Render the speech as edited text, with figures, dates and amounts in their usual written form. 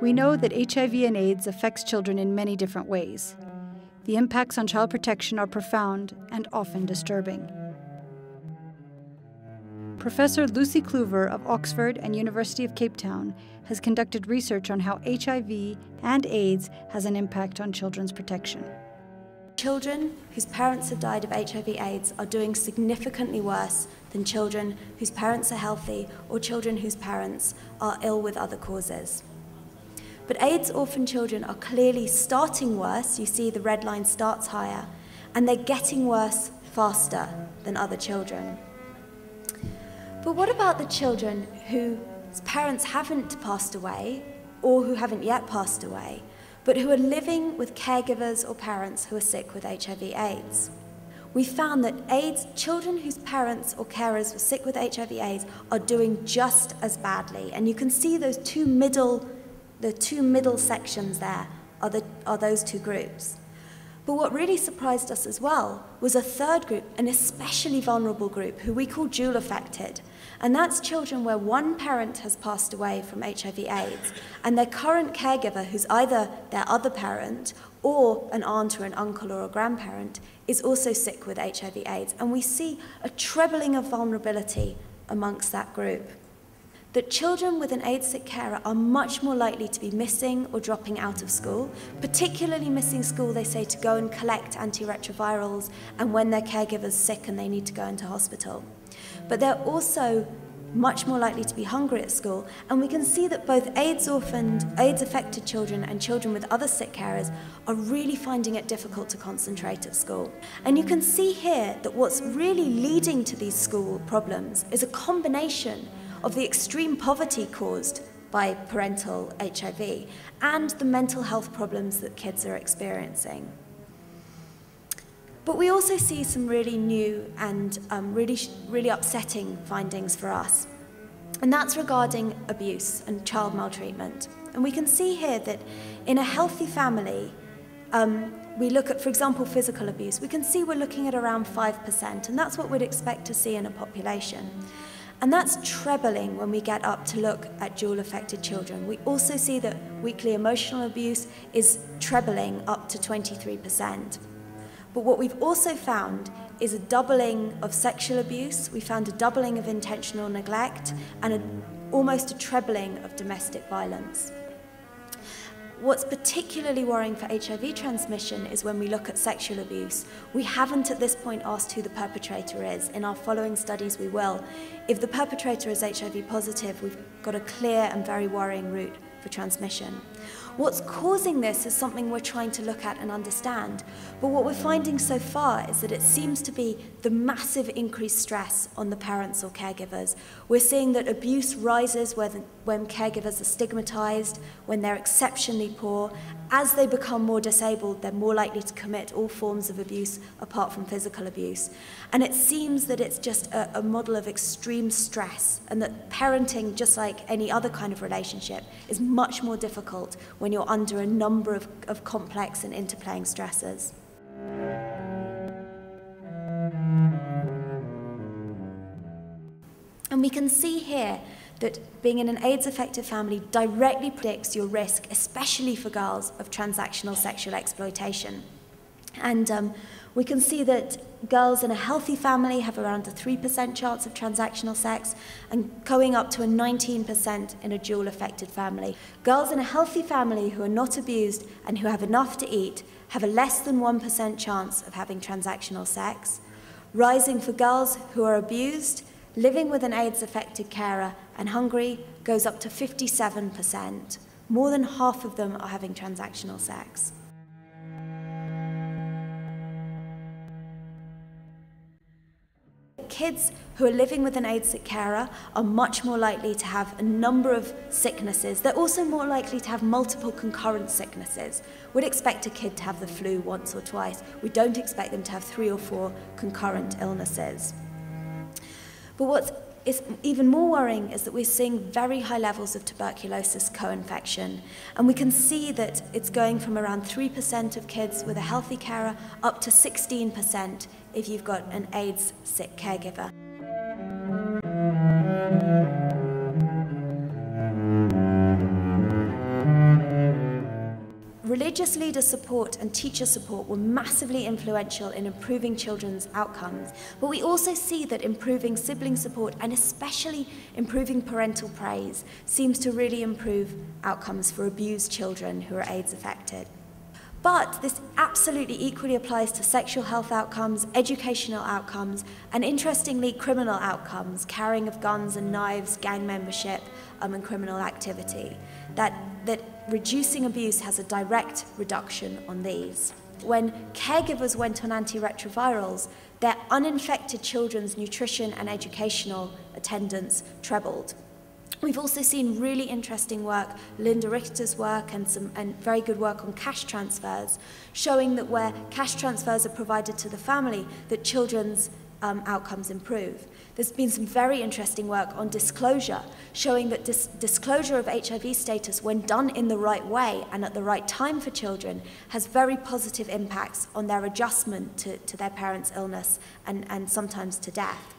We know that HIV and AIDS affects children in many different ways. The impacts on child protection are profound and often disturbing. Professor Lucy Kluver of Oxford and University of Cape Town has conducted research on how HIV and AIDS has an impact on children's protection. Children whose parents have died of HIV/AIDS are doing significantly worse than children whose parents are healthy or children whose parents are ill with other causes. But AIDS orphan children are clearly starting worse. You see the red line starts higher, and they're getting worse faster than other children. But what about the children whose parents haven't passed away or who haven't yet passed away, but who are living with caregivers or parents who are sick with HIV/AIDS? We found that children whose parents or carers were sick with HIV/AIDS are doing just as badly. And you can see the two middle sections there are those two groups. But what really surprised us as well was a third group, an especially vulnerable group, who we call dual affected. And that's children where one parent has passed away from HIV/AIDS, and their current caregiver, who's either their other parent or an aunt or an uncle or a grandparent, is also sick with HIV/AIDS. And we see a trebling of vulnerability amongst that group. That children with an AIDS-sick carer are much more likely to be missing or dropping out of school, particularly missing school, they say, to go and collect antiretrovirals and when their caregiver's sick and they need to go into hospital. But they're also much more likely to be hungry at school, and we can see that both AIDS-orphaned, AIDS-affected children and children with other sick carers are really finding it difficult to concentrate at school. And you can see here that what's really leading to these school problems is a combination of the extreme poverty caused by parental HIV and the mental health problems that kids are experiencing. But we also see some really new and really upsetting findings for us. And that's regarding abuse and child maltreatment. And we can see here that in a healthy family, we look at, for example, physical abuse. We can see we're looking at around 5%, and that's what we'd expect to see in a population. And that's trebling when we get up to look at dual-affected children. We also see that weekly emotional abuse is trebling up to 23%. But what we've also found is a doubling of sexual abuse. We found a doubling of intentional neglect and almost a trebling of domestic violence. What's particularly worrying for HIV transmission is when we look at sexual abuse. We haven't at this point asked who the perpetrator is. In our following studies we will. If the perpetrator is HIV positive, we've got a clear and very worrying route for transmission. What's causing this is something we're trying to look at and understand. But what we're finding so far is that it seems to be the massive increased stress on the parents or caregivers. We're seeing that abuse rises when caregivers are stigmatized, when they're exceptionally poor. As they become more disabled, they're more likely to commit all forms of abuse apart from physical abuse. And it seems that it's just a model of extreme stress, and that parenting, just like any other kind of relationship, is much more difficult when you're under a number of complex and interplaying stresses. And we can see here that being in an AIDS-affected family directly predicts your risk, especially for girls, of transactional sexual exploitation. And we can see that girls in a healthy family have around a 3% chance of transactional sex, and going up to a 19% in a dual-affected family. Girls in a healthy family who are not abused and who have enough to eat have a less than 1% chance of having transactional sex. Rising for girls who are abused, living with an AIDS-affected carer and hungry goes up to 57%. More than half of them are having transactional sex. Kids who are living with an AIDS-sick carer are much more likely to have a number of sicknesses. They're also more likely to have multiple concurrent sicknesses. We'd expect a kid to have the flu once or twice. We don't expect them to have 3 or 4 concurrent illnesses. But what's even more worrying is that we're seeing very high levels of tuberculosis co-infection. And we can see that it's going from around 3% of kids with a healthy carer up to 16% if you've got an AIDS-sick caregiver. religious leader support and teacher support were massively influential in improving children's outcomes, but we also see that improving sibling support and especially improving parental praise seems to really improve outcomes for abused children who are AIDS affected. But this absolutely equally applies to sexual health outcomes, educational outcomes, and interestingly, criminal outcomes, carrying of guns and knives, gang membership, and criminal activity. That reducing abuse has a direct reduction on these. When caregivers went on antiretrovirals, their uninfected children's nutrition and educational attendance trebled. We've also seen really interesting work, Linda Richter's work and very good work on cash transfers, showing that where cash transfers are provided to the family, that children's outcomes improve. There's been some very interesting work on disclosure, showing that disclosure of HIV status, when done in the right way and at the right time for children, has very positive impacts on their adjustment to their parents' illness and sometimes to death.